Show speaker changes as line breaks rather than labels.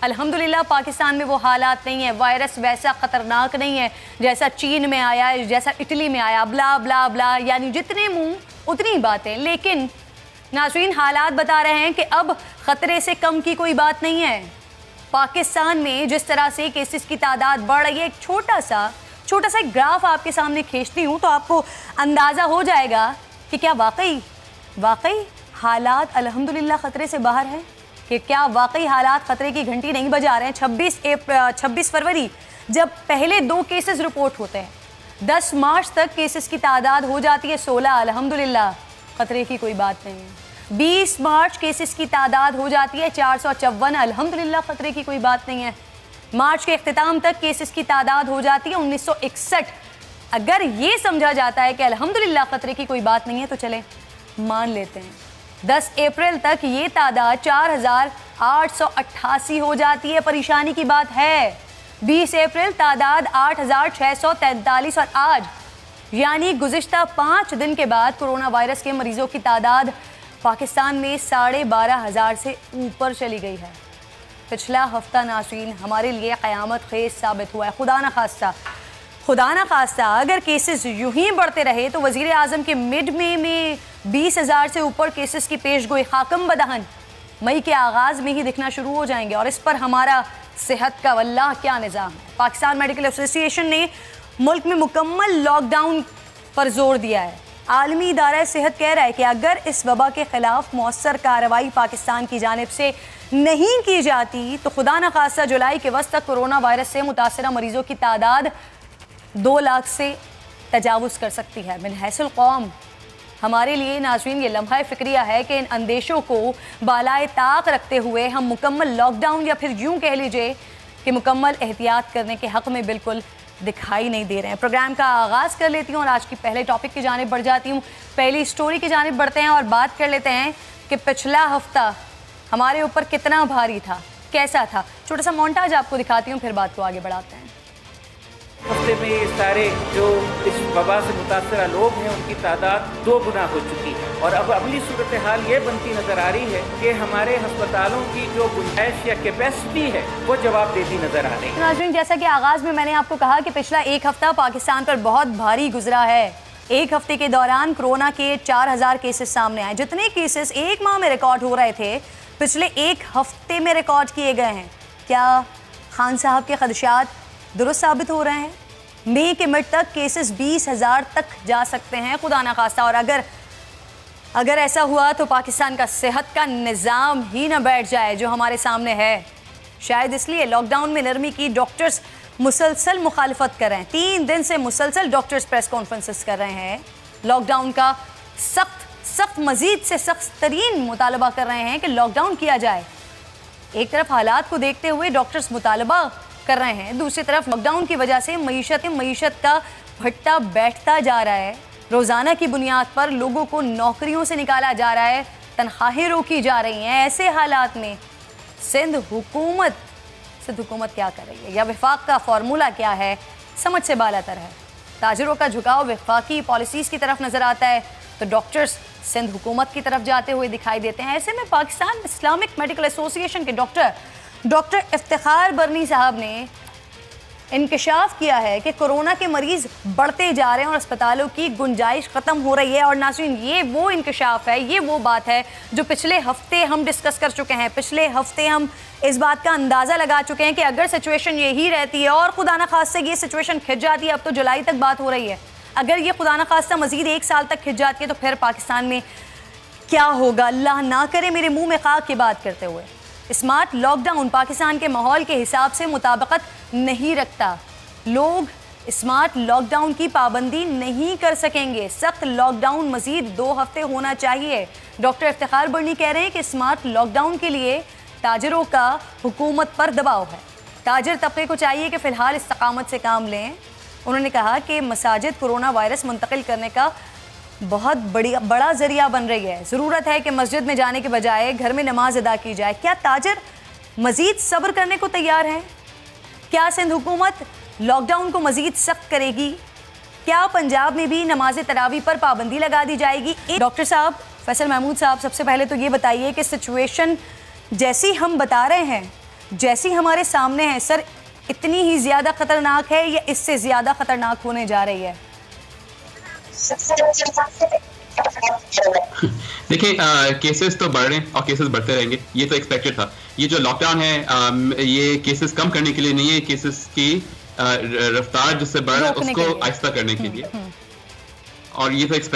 अल्हम्दुलिल्लाह पाकिस्तान में वो हालात नहीं है, वायरस वैसा ख़तरनाक नहीं है जैसा चीन में आया है, जैसा इटली में आया, ब्ला ब्ला ब्ला, यानी जितने मुंह उतनी बातें। लेकिन नाज़रीन हालात बता रहे हैं कि अब ख़तरे से कम की कोई बात नहीं है। पाकिस्तान में जिस तरह से केसेस की तादाद बढ़ रही है, एक छोटा सा एक ग्राफ आपके सामने खींचती हूँ तो आपको अंदाज़ा हो जाएगा कि क्या वाकई हालात अल्हम्दुलिल्लाह ख़तरे से बाहर है, कि क्या वाकई हालात ख़तरे की घंटी नहीं बजा रहे हैं। 26 फरवरी जब पहले 2 केसेस रिपोर्ट होते हैं, 10 मार्च तक केसेस की तादाद हो जाती है 16, अल्हम्दुलिल्लाह ख़तरे की कोई बात नहीं है। 20 मार्च केसेस की तादाद हो जाती है 454, अल्हम्दुलिल्लाह ख़तरे की कोई बात नहीं है। मार्च के इख्तिताम तक केसेस की तादाद हो जाती है 1961। अगर ये समझा जाता है कि अल्हम्दुलिल्लाह ख़तरे की कोई बात नहीं है तो चले मान लेते हैं 10 अप्रैल तक ये तादाद 4888 हो जाती है, परेशानी की बात है। 20 अप्रैल तादाद 8643 और आज यानी गुज़िश्ता 5 दिन के बाद कोरोना वायरस के मरीजों की तादाद पाकिस्तान में 12,500 से ऊपर चली गई है। पिछला हफ्ता नाज़रीन हमारे लिए क़यामत खेज साबित हुआ है। खुदा ना खास्ता अगर केसेस यूं ही बढ़ते रहे तो वज़ीर आज़म के मिड में 20,000 से ऊपर केसेस की पेशगोई खाकम बदहन मई के आगाज़ में ही दिखना शुरू हो जाएंगे। और इस पर हमारा सेहत का वल्लाह क्या निज़ाम है। पाकिस्तान मेडिकल एसोसिएशन ने मुल्क में मुकम्मल लॉकडाउन पर जोर दिया है। आलमी इदारा सेहत कह रहा है कि अगर इस वबा के ख़िलाफ़ मौसर कार्रवाई पाकिस्तान की जानिब से नहीं की जाती तो खुदा न खास्ता जुलाई के वस्त तक कोरोना वायरस से मुतासरा मरीज़ों की तादाद 2 लाख से तजावुज़ कर सकती है। मिन हैसुल कौम हमारे लिए नाज़रीन ये लम्हा फ़िक्रिया है कि इन अंदेशों को बालाए ताक रखते हुए हम मुकम्मल लॉकडाउन या फिर यूँ कह लीजिए कि मुकम्मल एहतियात करने के हक़ में बिल्कुल दिखाई नहीं दे रहे हैं। प्रोग्राम का आगाज़ कर लेती हूँ और आज की पहले टॉपिक की जानिब बढ़ जाती हूँ। पहली स्टोरी की जानिब बढ़ते हैं और बात कर लेते हैं कि पिछला हफ्ता हमारे ऊपर कितना भारी था, कैसा था। छोटा सा मोन्टाज आपको दिखाती हूँ, फिर बात को आगे बढ़ाते हैं।
हफ्ते में ये सारे जो इस वबा से मुतासरा लोग हैं उनकी तादाद 2 गुना हो चुकी है और अब अगली सूरत हाल ये बनती नज़र आ रही है कि हमारे अस्पतालों की जो गुंजाइश या कैपेसिटी है वो जवाब देती नज़र आ रही है।
नाज़रीन जैसा कि आगाज़ में मैंने आपको कहा कि पिछला एक हफ्ता पाकिस्तान पर बहुत भारी गुजरा है। एक हफ्ते के दौरान कोरोना के 4000 केसेस सामने आए। जितने केसेस एक माह में रिकॉर्ड हो रहे थे पिछले एक हफ्ते में रिकॉर्ड किए गए हैं। क्या खान साहब के खदशात दुरुस्त साबित हो रहे हैं? मई के मिड तक केसेस 20,000 तक जा सकते हैं खुदा ना खास्ता। और अगर ऐसा हुआ तो पाकिस्तान का सेहत का निज़ाम ही ना बैठ जाए जो हमारे सामने है। शायद इसलिए लॉकडाउन में नरमी की डॉक्टर्स मुसलसल मुखालफत कर रहे हैं। 3 दिन से मुसलसल डॉक्टर्स प्रेस कॉन्फ्रेंसेस कर रहे हैं। लॉकडाउन का सख्त मज़ीद से सख्त तरीन मुतालबा कर रहे हैं कि लॉकडाउन किया जाए। एक तरफ हालात को देखते हुए डॉक्टर्स मुतालबा कर रहे हैं, दूसरी तरफ लॉकडाउन की वजह से मईशत का भट्टा बैठता जा रहा है। रोज़ाना की बुनियाद पर लोगों को नौकरियों से निकाला जा रहा है, तनख्वाहें रोकी जा रही हैं। ऐसे हालात में सिंध हुकूमत क्या कर रही है या वफाक का फार्मूला क्या है, समझ से बालातर है। ताजरों का झुकाव वफाकी पॉलिसीज़ की तरफ नज़र आता है तो डॉक्टर्स सिंध हुकूमत की तरफ जाते हुए दिखाई देते हैं। ऐसे में पाकिस्तान इस्लामिक मेडिकल एसोसिएशन के डॉक्टर इफ्तिखार बरनी साहब ने इंकशाफ किया है कि कोरोना के मरीज़ बढ़ते जा रहे हैं और अस्पतालों की गुंजाइश ख़त्म हो रही है। और नाज़रीन ये वो इंकशाफ है, ये वो बात है जो पिछले हफ्ते हम डिस्कस कर चुके हैं। पिछले हफ्ते हम इस बात का अंदाज़ा लगा चुके हैं कि अगर सिचुएशन यही रहती है और खुदा न खास्ता ये सिचुएशन खिंच जाती है, अब तो जुलाई तक बात हो रही है, अगर ये खुदा न खास्ता मज़ीद 1 साल तक खिंच जाती है तो फिर पाकिस्तान में क्या होगा। अल्लाह ना करे मेरे मुँह में खाक की बात करते हुए। स्मार्ट लॉकडाउन पाकिस्तान के माहौल के हिसाब से मुताबिकत नहीं रखता। लोग स्मार्ट लॉकडाउन की पाबंदी नहीं कर सकेंगे। सख्त लॉकडाउन मज़ीद 2 हफ्ते होना चाहिए। डॉक्टर इफ्तिखार बरनी कह रहे हैं कि स्मार्ट लॉकडाउन के लिए ताजरों का हुकूमत पर दबाव है। ताजर तबके को चाहिए कि फ़िलहाल इस्तकामत से काम लें। उन्होंने कहा कि मसाजिद कोरोना वायरस मुंतकिल करने का बहुत बड़ा ज़रिया बन रही है। ज़रूरत है कि मस्जिद में जाने के बजाय घर में नमाज अदा की जाए। क्या ताजर मज़ीद सब्र करने को तैयार हैं? क्या सिंध हुकूमत लॉकडाउन को मज़ीद सख्त करेगी? क्या पंजाब में भी नमाज तरावी पर पाबंदी लगा दी जाएगी? डॉक्टर साहब फैसल महमूद साहब, सबसे पहले तो ये बताइए कि सिचुएशन जैसी हम बता रहे हैं जैसी हमारे सामने है सर, इतनी ही ज्यादा खतरनाक है या इससे ज्यादा खतरनाक होने जा रही है?
देखिए, केसेस तो बढ़ रहे हैं और केसेस बढ़ते रहेंगे, ये तो एक्सपेक्टेड था। ये जो लॉकडाउन है ये केसेस कम करने के लिए नहीं है, केसेस की रफ्तार जिससे बढ़ रहा है उसको आहिस्ता करने के लिए, और ये तो एक्सपेक्ट